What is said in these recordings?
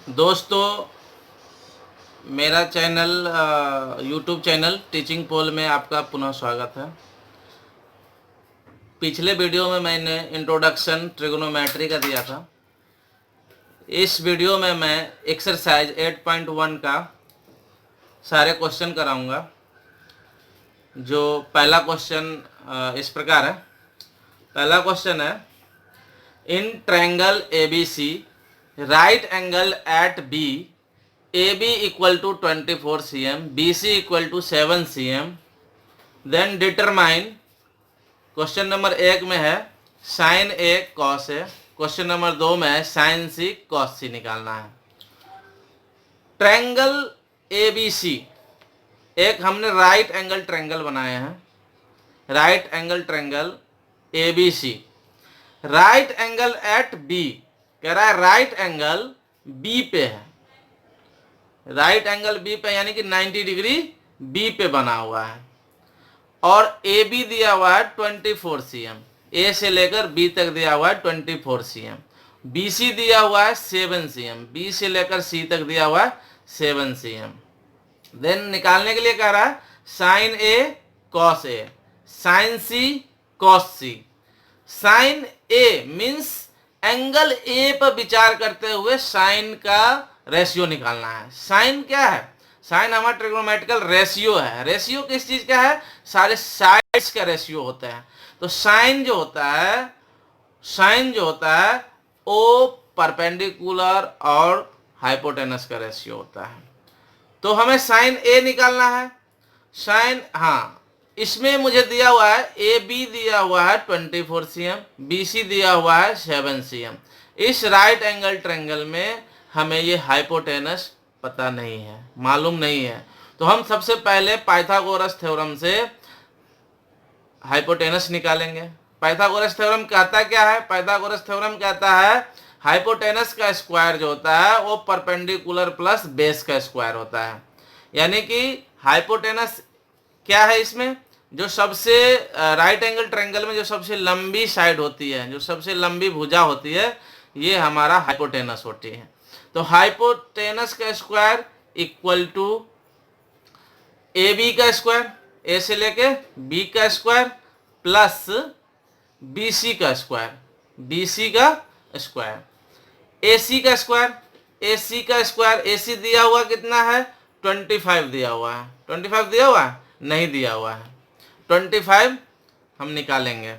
दोस्तों, मेरा channel YouTube channel teaching पोल में आपका पुनः स्वागत है। पिछले वीडियो में मैंने इंट्रोडक्शन ट्रिग्नोमेट्री का दिया था। इस वीडियो में मैं एक्सरसाइज 8.1 का सारे क्वेश्चन कराऊंगा। जो पहला क्वेश्चन इस प्रकार है। पहला क्वेश्चन है, in triangle ABC right angle at B AB equal to 24 cm, BC equal to 7 cm, then determine. Question number 1 में है sine A cos A, question number 2 में है साइन C कॉस C निकालना है। ट्रायंगल ABC एक हमने right angle triangle बनाए हैं। Right angle triangle ABC, right angle at B कह रहा है, राइट एंगल B पे है। राइट एंगल B पे यानी कि 90 डिग्री B पे बना हुआ है। और AB दिया हुआ है 24 cm, A से लेकर B तक दिया हुआ है 24 cm। BC दिया हुआ है 7 cm, B से लेकर C तक दिया हुआ है 7 cm। देन निकालने के लिए कह रहा है sine A cos A, sine C cos C। Sine A means angle A पर विचार करते हुए साइन का रेशियो निकालना है। साइन क्या है? साइन हमारा ट्रिग्नोमेट्रिकल रेशियो है। रेशियो किस चीज का है? सारे साइड्स का रेशियो होता है। तो साइन जो होता है वो परपेंडिकुलर और हाइपोटेनस का रेशियो होता है। तो हमें साइन A निकालना है। साइन, हाँ, इसमें मुझे दिया हुआ है AB दिया हुआ है 24 cm, BC दिया हुआ है 7 cm। इस राइट एंगल ट्रायंगल में हमें ये हाइपोटेनस पता नहीं है, मालूम नहीं है। तो हम सबसे पहले पाइथागोरस थ्योरम से हाइपोटेनस निकालेंगे। पाइथागोरस थ्योरम कहता क्या है? पाइथागोरस थ्योरम कहता है हाइपोटेनस का स्क्वायर जो होता है वो परपेंडिकुलर प्लस बेस का स्क्वायर होता है। यानी कि हाइपोटेनस क्या है? इसमें जो सबसे राइट एंगल ट्रायंगल में जो सबसे लंबी साइड होती है, जो सबसे लंबी भुजा होती है, ये हमारा हाइपोटेनस होती है। तो हाइपोटेनस का स्क्वायर इक्वल टू AB का स्क्वायर, A से लेके B का स्क्वायर प्लस BC का स्क्वायर, BC का स्क्वायर, AC का स्क्वायर, AC का स्क्वायर। AC दिया हुआ कितना है? 25 दिया हुआ है। 25 दिया हुआ है? नहीं दिया हुआ है। 25 हम निकालेंगे।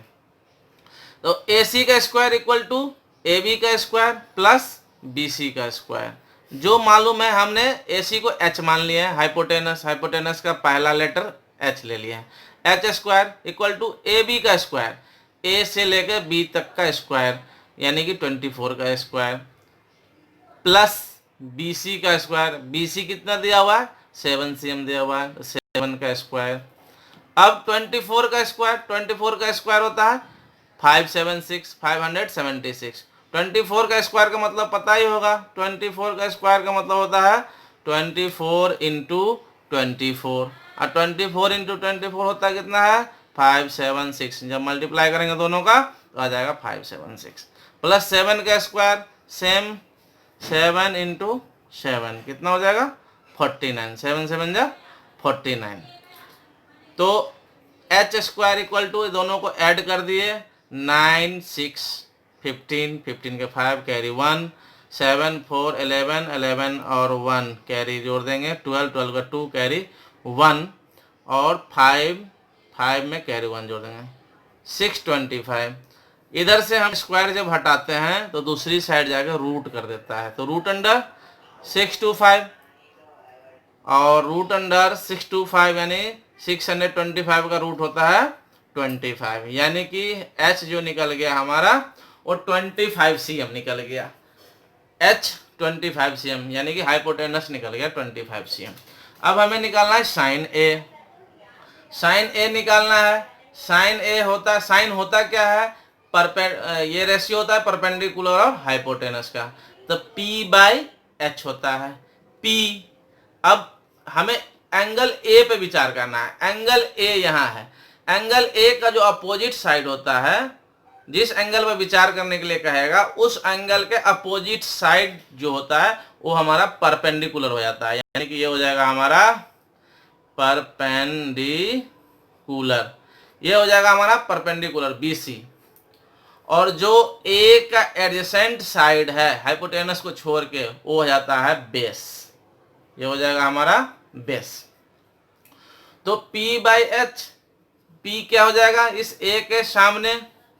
तो AC का स्क्वायर इक्वल टू AB का स्क्वायर प्लस BC का स्क्वायर। जो मालूम है, हमने AC को H मान लिया है। हाइपोटेनस का पहला लेटर H ले लिया है। H square equal to AB का स्क्वायर, A से लेकर B तक का स्क्वायर यानी कि 24 का स्क्वायर प्लस BC का स्क्वायर। BC कितना दिया हुआ है? 7 cm दिया हुआ है, तो 7 का स्क्वायर। अब 24 का स्क्वायर होता है 576। 24 का स्क्वायर का मतलब पता ही होगा। 24 का स्क्वायर का मतलब होता है 24 इंटू 24, और 24 इंटू 24 होता है कितना है? 576। जब मल्टीप्लाई करेंगे दोनों का तो आ जाएगा 576 प्लस 7 का स्क्वायर, सेम 7 इंटू 7 कितना हो जाएगा? 49। 7 7 जा 49। तो H स्क्वायर इक्वल टू दोनों को ऐड कर दिए 9 6 15, 15 के 5 कैरी 1, 7 4 11, 11 और 1 कैरी जोड़ देंगे 12, 12 का 2 कैरी 1 और 5, 5 में कैरी 1 जोड़ देंगे 625। इधर से हम स्क्वायर जब हटाते हैं तो दूसरी साइड जाके रूट कर देता है। तो रूट अंडर 625 और रूट अंडर 625 यानी 625 का रूट होता है 25, यानी कि H जो निकल गया हमारा वो 25 cm निकल गया। H 25 cm यानी कि हाइपोटेनस निकल गया 25 cm। अब हमें निकालना है साइन A। साइन A निकालना है। साइन A होता है, साइन होता क्या है? ये रेशियो होता है परपेंडिकुलर और हाइपोटेनस का। तो P बाई H होता है P। अब हमें एंगल A पे विचार करना है। एंगल A यहाँ है। एंगल A का जो अपोजिट साइड होता है जिस एंगल पर विचार करने के लिए कहेगा उस एंगल के अपोजिट साइड जो होता है वो हमारा परपेंडिकुलर हो जाता है, यानी कि ये हो जाएगा हमारा परपेंडिकुलर, ये हो जाएगा हमारा परपेंडिकुलर बीसी। और जो ए का एडजेसेंट साइड है हाइपोटेनस को छोड़ के वो हो जाता है बेस, ये हो जाएगा हमारा बेस। तो P बाई एच, P क्या हो जाएगा इस ए के सामने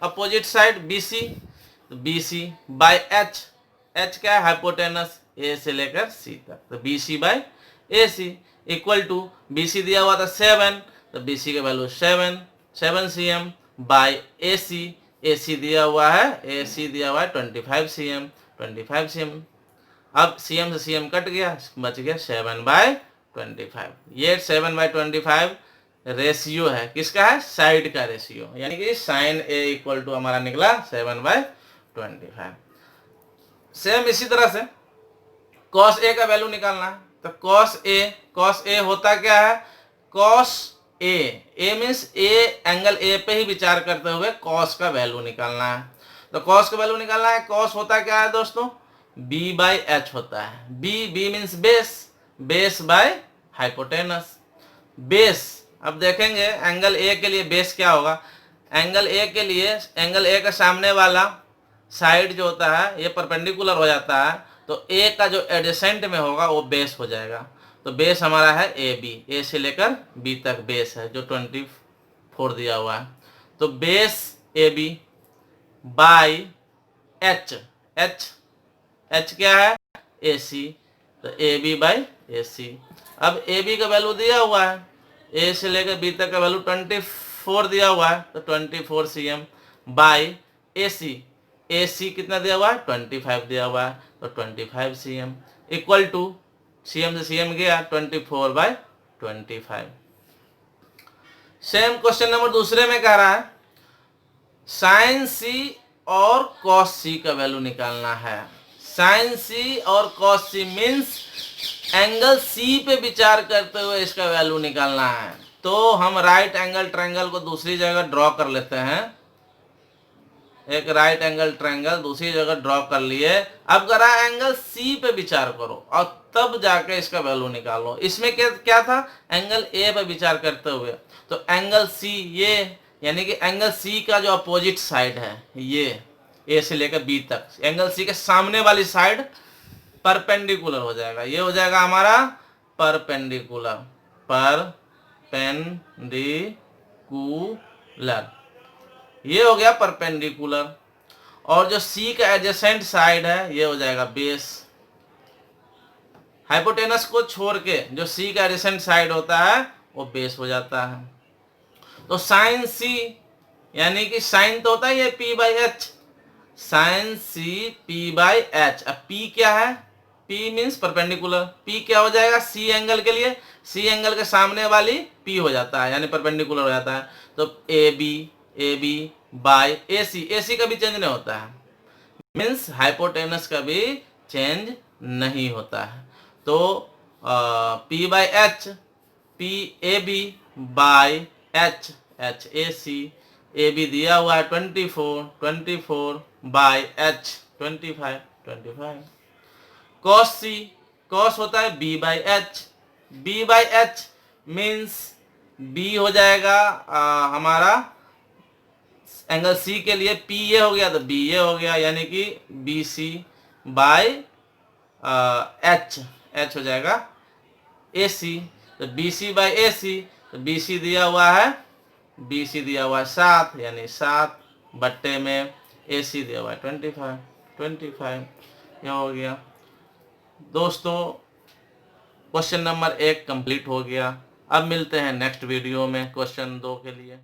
अपोजिट साइड BC, तो BC बाई एच, एच क्या है हाइपोटेनस ए से लेकर सी तक, तो BC by AC equal to BC दिया हुआ था 7, तो BC का वैल्यू 7 cm बाई AC दिया हुआ है, AC दिया हुआ है 25 cm। अब cm से cm कट गया, बच गया 7/25। ये 7/25 रेशियो है, किसका है साइड का रेशियो, यानी कि साइन ए इक्वल टू हमारा निकला 7/25। सेम इसी तरह से कॉस ए का वैल्यू निकालना है, तो कॉस ए होता क्या है, cos A means A angle A पे ही विचार करते हुए कॉस का वैल्यू निकालना है। तो कॉस का वैल्यू निकालना है, कॉस होता क्या है दोस्तों, बी बाई एच होता है। B means base by hypotenuse, base. अब देखेंगे एंगल ए के लिए बेस क्या होगा, एंगल ए के लिए एंगल ए का सामने वाला साइड जो होता है ये परपेंडिकुलर हो जाता है, तो ए का जो एडजेसेंट में होगा वो बेस हो जाएगा। तो बेस हमारा है ए बी, ए से लेकर बी तक बेस है जो 24 दिया हुआ है। तो base A B by H, H क्या है ए सी, तो ए बी बाई ए सी। अब ए बी का वैल्यू दिया हुआ है, ए से लेकर बी तक का वैल्यू 24 दिया हुआ है, तो 24 cm बाई ए सी कितना दिया हुआ है 25 दिया हुआ है, तो 25 cm इक्वल टू cm से cm गया 24/25। सेम क्वेश्चन नंबर दूसरे में कह रहा है साइन सी और कॉस सी का वैल्यू निकालना है। साइन सी और cos C means angle C पे विचार करते हुए इसका वैल्यू निकालना है। तो हम राइट एंगल ट्रायंगल को दूसरी जगह ड्रॉ कर लेते हैं, एक राइट एंगल ट्रायंगल दूसरी जगह ड्रॉ कर लिए। अब करा एंगल सी पे विचार करो और तब जाके इसका वैल्यू निकालो। इसमें क्या था, एंगल ए पे विचार करते हुए, तो एंगल सी ये, यानी कि एंगल सी का जो अपोजिट साइड है ये ए से लेकर बी तक, एंगल सी के सामने वाली साइड परपेंडिकुलर हो जाएगा, ये हो जाएगा हमारा परपेंडिकुलर, ये हो गया परपेंडिकुलर। और जो सी का एडजेसेंट साइड है ये हो जाएगा बेस। हाइपोटेनस को छोड़ के जो सी का एडजेसेंट साइड होता है वो बेस हो जाता है। तो साइन सी, यानी कि साइन तो होता है ये P by H, sine C P by H. अब P क्या है, P मीन्स परपेंडिकुलर, P क्या हो जाएगा सी एंगल के लिए, सी एंगल के सामने वाली P हो जाता है, यानी परपेंडिकुलर हो जाता है। तो ए बी बाई ए सी का भी चेंज नहीं होता है, मीन्स हाइपोटेनस का भी चेंज नहीं होता है। तो P by H, P A B by H A C, A B दिया हुआ है 24 by H 25। Cos C, cos होता है B by H means B हो जाएगा हमारा एंगल सी के लिए P ये हो गया तो B ये हो गया, यानी कि बी सी बाई एच हो जाएगा ए सी। तो बी सी बाई ए सी, तो बी सी दिया हुआ है 7, यानी 7 बट्टे में ए सी दिया हुआ है 25, यह हो गया। दोस्तों क्वेश्चन नंबर 1 कंप्लीट हो गया। अब मिलते हैं नेक्स्ट वीडियो में क्वेश्चन 2 के लिए।